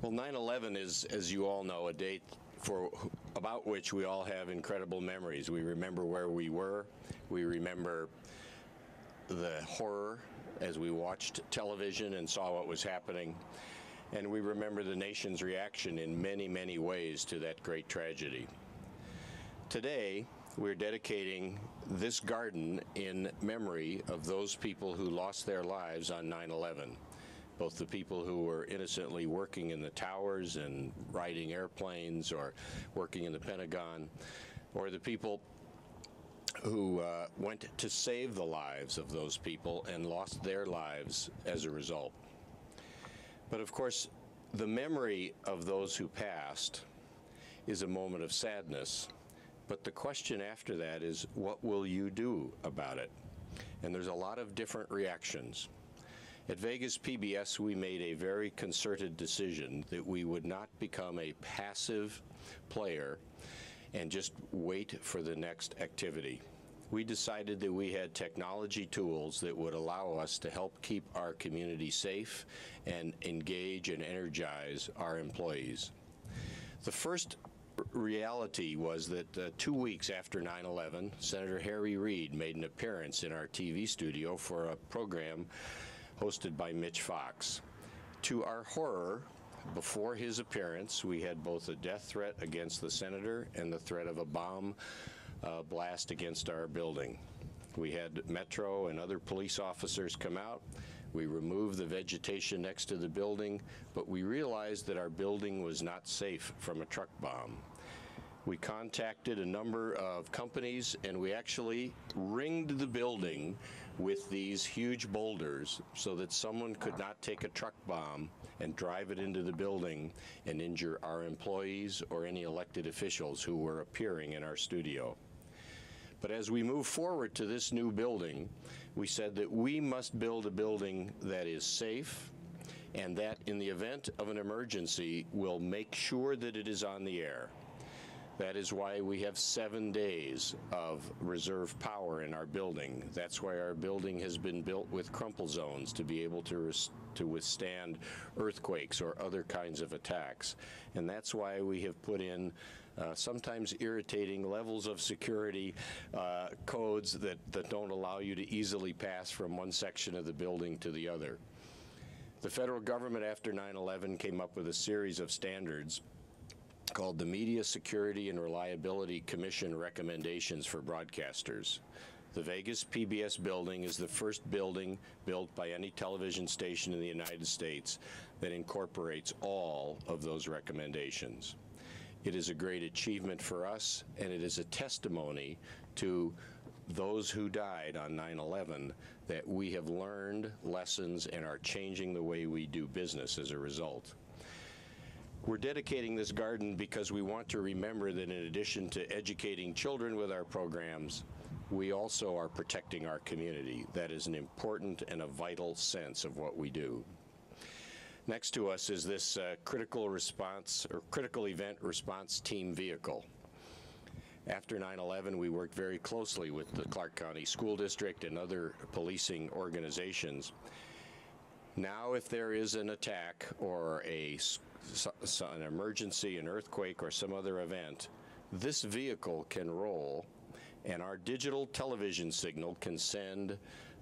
Well, 9/11 is, as you all know, a date about which we all have incredible memories. We remember where we were. We remember the horror as we watched television and saw what was happening. And we remember the nation's reaction in many, many ways to that great tragedy. Today, we're dedicating this garden in memory of those people who lost their lives on 9/11. Both the people who were innocently working in the towers and riding airplanes or working in the Pentagon, or the people who went to save the lives of those people and lost their lives as a result. But of course, the memory of those who passed is a moment of sadness. But the question after that is, what will you do about it? And there's a lot of different reactions. At Vegas PBS, we made a very concerted decision that we would not become a passive player and just wait for the next activity. We decided that we had technology tools that would allow us to help keep our community safe and engage and energize our employees. The first reality was that 2 weeks after 9/11, Senator Harry Reid made an appearance in our TV studio for a program hosted by Mitch Fox. To our horror, before his appearance, we had both a death threat against the senator and the threat of a bomb blast against our building. We had Metro and other police officers come out. We removed the vegetation next to the building, but we realized that our building was not safe from a truck bomb. We contacted a number of companies, and we actually ringed the building with these huge boulders so that someone could not take a truck bomb and drive it into the building and injure our employees or any elected officials who were appearing in our studio. But as we move forward to this new building, we said that we must build a building that is safe and that in the event of an emergency will make sure that it is on the air. That is why we have 7 days of reserve power in our building. That's why our building has been built with crumple zones to be able to withstand earthquakes or other kinds of attacks. And that's why we have put in sometimes irritating levels of security codes that don't allow you to easily pass from one section of the building to the other. The federal government after 9/11 came up with a series of standards called the Media Security and Reliability Commission Recommendations for Broadcasters. The Vegas PBS building is the first building built by any television station in the United States that incorporates all of those recommendations. It is a great achievement for us, and it is a testimony to those who died on 9/11 that we have learned lessons and are changing the way we do business as a result. We're dedicating this garden because we want to remember that in addition to educating children with our programs, we also are protecting our community. That is an important and a vital sense of what we do. Next to us is this critical event response team vehicle. After 9/11, we worked very closely with the Clark County School District and other policing organizations. Now, if there is an attack or an emergency, an earthquake, or some other event, this vehicle can roll, and our digital television signal can send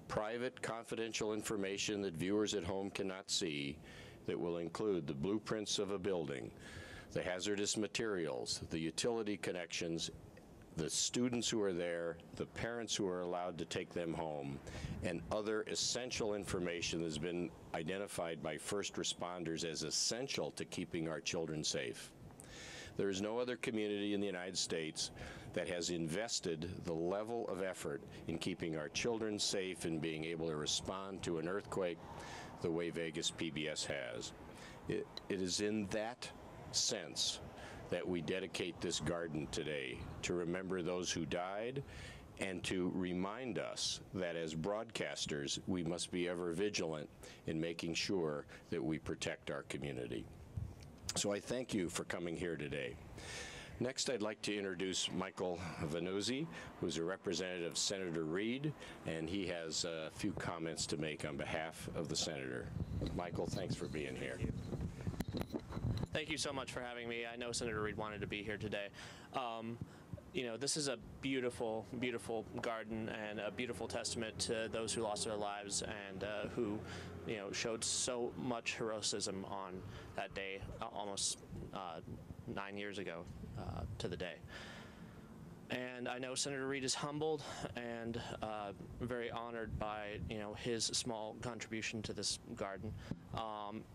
private, confidential information that viewers at home cannot see that will include the blueprints of a building, the hazardous materials, the utility connections, the students who are there, the parents who are allowed to take them home, and other essential information that has been identified by first responders as essential to keeping our children safe. There is no other community in the United States that has invested the level of effort in keeping our children safe and being able to respond to an earthquake the way Vegas PBS has. It is in that sense that we dedicate this garden today, to remember those who died and to remind us that as broadcasters, we must be ever vigilant in making sure that we protect our community. So I thank you for coming here today. Next, I'd like to introduce Michael Vanuzzi, who's a representative of Senator Reid, and he has a few comments to make on behalf of the senator. Michael, thanks for being here. Thank you so much for having me. I know Senator Reid wanted to be here today. You know, this is a beautiful, beautiful garden and a beautiful testament to those who lost their lives and who, you know, showed so much heroism on that day, almost 9 years ago to the day. And I know Senator Reid is humbled and very honored by, you know, his small contribution to this garden.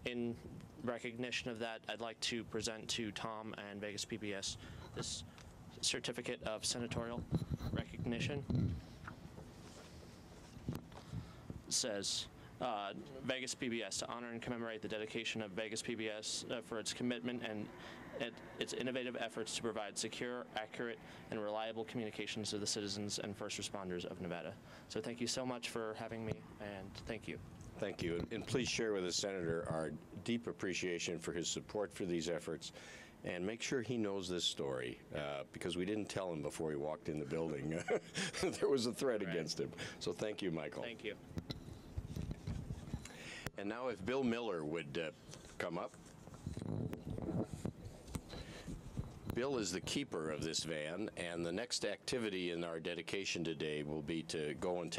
In recognition of that, I'd like to present to Tom and Vegas PBS this certificate of senatorial recognition. It says, Vegas PBS, to honor and commemorate the dedication of Vegas PBS for its commitment and its innovative efforts to provide secure, accurate, and reliable communications to the citizens and first responders of Nevada. So thank you so much for having me, and thank you. Thank you. And please share with the Senator our deep appreciation for his support for these efforts, and make sure he knows this story, because we didn't tell him before he walked in the building. There was a threat against him. So thank you, Michael. Thank you. And now if Bill Miller would come up. Bill is the keeper of this van, and the next activity in our dedication today will be to go and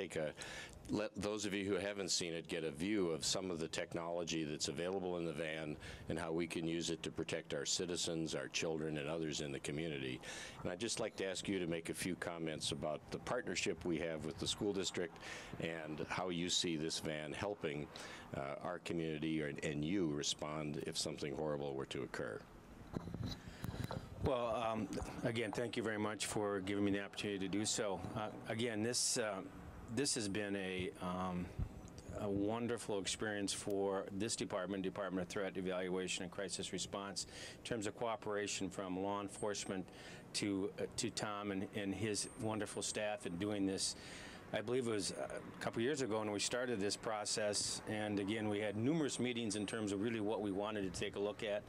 let those of you who haven't seen it get a view of some of the technology that's available in the van and how we can use it to protect our citizens, our children, and others in the community. And I'd just like to ask you to make a few comments about the partnership we have with the school district and how you see this van helping our community and you respond if something horrible were to occur. Well, again, thank you very much for giving me the opportunity to do so. Again, this has been a wonderful experience for this Department of Threat Evaluation and Crisis Response, in terms of cooperation from law enforcement to Tom and his wonderful staff in doing this. I believe it was a couple years ago when we started this process, and again, we had numerous meetings in terms of really what we wanted to take a look at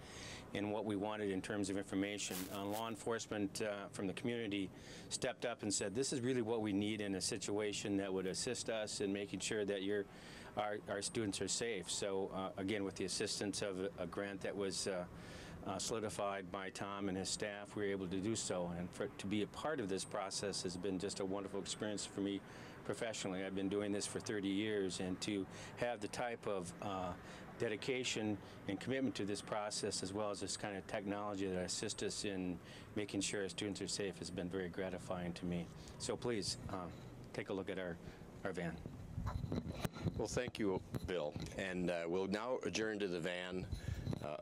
and what we wanted in terms of information. Law enforcement from the community stepped up and said, this is really what we need in a situation that would assist us in making sure that our students are safe. So again, with the assistance of a grant that was solidified by Tom and his staff, we were able to do so. And to be a part of this process has been just a wonderful experience for me professionally. I've been doing this for 30 years, and to have the type of dedication and commitment to this process, as well as this kind of technology that assists us in making sure our students are safe, has been very gratifying to me. So please take a look at our van. Well, thank you, Bill. And we'll now adjourn to the van.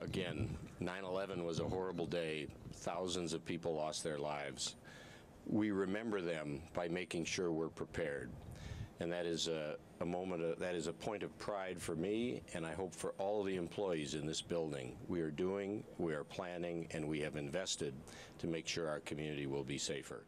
Again, 9/11 was a horrible day. Thousands of people lost their lives. We remember them by making sure we're prepared. And that is a that is a point of pride for me, and I hope for all the employees in this building. We are planning, and we have invested to make sure our community will be safer.